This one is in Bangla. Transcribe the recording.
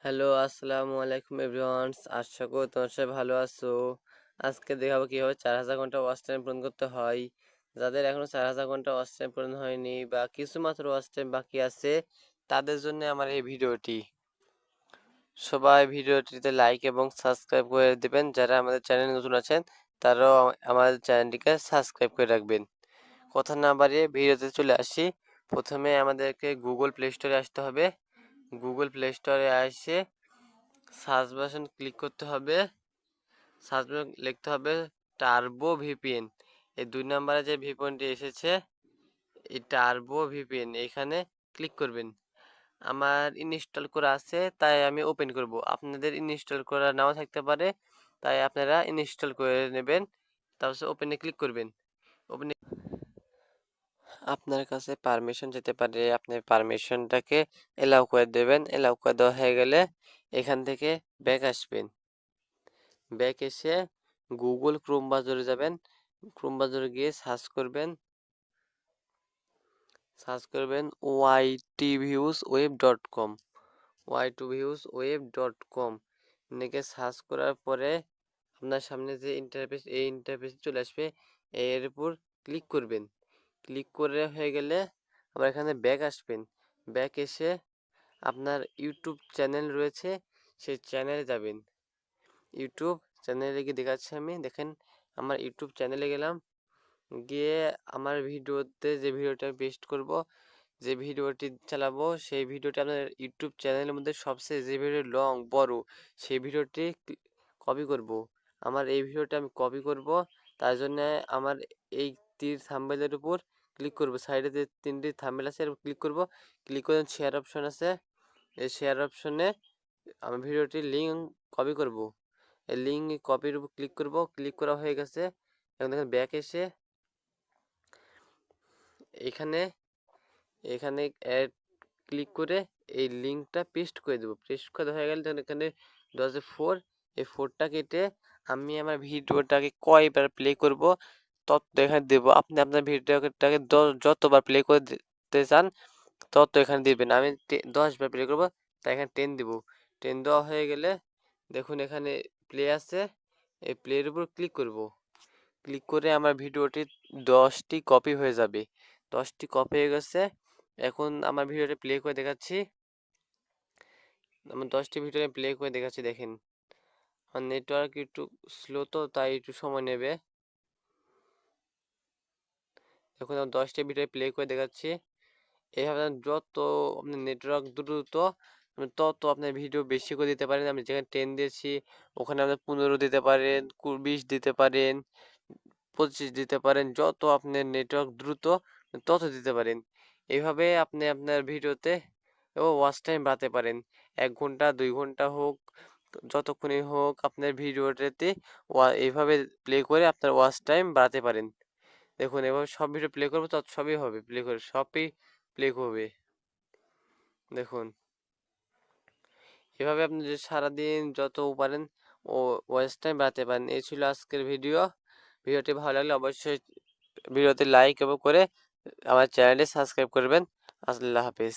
হ্যালো, আসসালামু আলাইকুম এভরিওয়ান। আশা করি তোমার সবাই ভালো আছো। আজকে দেখাবো কিভাবে 4000 ঘন্টা ওয়াচ টাইম পূরণ করতে হয়। যাদের এখনো 4000 ঘন্টা ওয়াচ টাইম পূরণ হয়নি বা কিছু মাত্র ওয়াচ টাইম বাকি আছে, তাদের জন্য আমার এই ভিডিওটি। সবাই ভিডিওটিতে লাইক এবং সাবস্ক্রাইব করে দেবেন। যারা আমাদের চ্যানেলে নতুন আছেন, তারাও আমাদের চ্যানেলটিকে সাবস্ক্রাইব করে রাখবেন। কথা না বাড়িয়ে ভিডিওতে চলে আসি। প্রথমে আমাদেরকে গুগল প্লে স্টোরে আসতে হবে। গুগল প্লে স্টোরে এসে সার্চ বাটন ক্লিক করতে হবে। সার্চ বাটন লিখতে হবে টার্বো ভিপিএন। এই 2 নম্বরে যে ভিপিএনটি এসেছে, এই টার্বো ভিপিএন এখানে ক্লিক করবেন। আমার ইনস্টল করা আছে, তাই আমি ওপেন করব। আপনাদের ইনস্টল করা নাও থাকতে পারে, তাই আপনারা ইনস্টল করে নেবেন। তারপর ওপেনে ক্লিক করবেন। ওপেনে আপনার কাছে পারমিশন যেতে পারে, আপনি পারমিশনটাকে এলাও করে দেবেন। এলাও করে দেওয়া হয়ে গেলে এখান থেকে ব্যাক আসবেন। ব্যাক এসে গুগল ক্রোম ব্রাউজারে যাবেন। ক্রোম ব্রাউজারে গিয়ে সার্চ করবেন ytviews.web.com ytviews.web.com লিখে সার্চ করার পরে আপনার সামনে যে ইন্টারফেস, এই ইন্টারফেস চলে আসবে। এর উপর ক্লিক করবেন। ক্লিক করে হয়ে গেলে আবার এখানে ব্যাক আসবেন। ব্যাক এসে আপনার ইউটিউব চ্যানেল রয়েছে, সেই চ্যানেলে যাবেন। ইউটিউব চ্যানেলে গিয়ে দেখাচ্ছি আমি, দেখেন আমার ইউটিউব চ্যানেলে গেলাম। গিয়ে আমার ভিডিওতে যে ভিডিওটা আমি পেস্ট করব, যে ভিডিওটি চালাবো, সেই ভিডিওটি আপনার ইউটিউব চ্যানেলের মধ্যে সবচেয়ে যে ভিডিও লং বড়, সেই ভিডিওটি কপি করব। আমার এই ভিডিওটা আমি কপি করব, তার জন্য আমার এই তীর থাম্বনেলের উপর ক্লিক করব। সাইডে যে 3টি থাম্বনেল আছে, এর উপর ক্লিক করব। ক্লিক করে শেয়ার অপশন আছে, এই শেয়ার অপশনে আমার ভিডিওটির লিঙ্ক কপি করব। এই লিঙ্ক কপির উপর ক্লিক করব। ক্লিক করা হয়ে গেছে। এখন দেখেন ব্যাক এসে এখানে এখানে অ্যাড ক্লিক করে এই লিঙ্কটা পেস্ট করে দেবো। পেস্ট করে হয়ে গেলে তখন এখানে 4, এই 4টা কেটে আমি আমার ভিডিওটাকে কয়বার প্লে করব তত এখানে দেবো। আপনি আপনার ভিডিওটাকে যতবার প্লে করে দিতে চান তত এখানে দিবেন। আমি 10বার প্লে করব, তাই এখানে 10 দিব। 10 দেওয়া হয়ে গেলে দেখুন এখানে প্লে আছে, এই প্লের উপর ক্লিক করব। ক্লিক করে আমার ভিডিওটি 10টি কপি হয়ে যাবে। 10টি কপি হয়ে গেছে। এখন আমার ভিডিওটি প্লে করে দেখাচ্ছি। আমার 10টি ভিডিও প্লে করে দেখাচ্ছি, দেখেন আমার নেটওয়ার্ক একটু স্লো, তো তাই একটু সময় নেবে। এখন আমার 10টি ভিডিও প্লে করে দেখাচ্ছি। এইভাবে যত আপনার নেটওয়ার্ক দ্রুত, তত আপনার ভিডিও বেশি করে দিতে পারেন। আমি যেখানে 10 দিয়েছি, ওখানে আপনি 15 দিতে পারেন, 20 দিতে পারেন, 25 দিতে পারেন। যত আপনার নেটওয়ার্ক দ্রুত তত দিতে পারেন। এইভাবে আপনি আপনার ভিডিওতে ওয়াচ টাইম বাড়াতে পারেন। 1 ঘন্টা 2 ঘন্টা হোক, যতক্ষণই হোক আপনার ভিডিওটাতে এইভাবে প্লে করে আপনার ওয়াচ টাইম বাড়াতে পারেন। দেখুন এভাবে সব ভিডিও প্লে করবো, তত সবই হবে প্লে করে, সবই প্লে হবে। দেখুন এভাবে আপনি যদি সারাদিন যত পারেন ও ওয়াচ টাইম বাড়াতে পারেন। এই ছিল আজকের ভিডিও। ভিডিওটি ভালো লাগলে অবশ্যই ভিডিওতে লাইক এবং করে আমার চ্যানেলটি সাবস্ক্রাইব করবেন। আল্লাহ হাফেজ।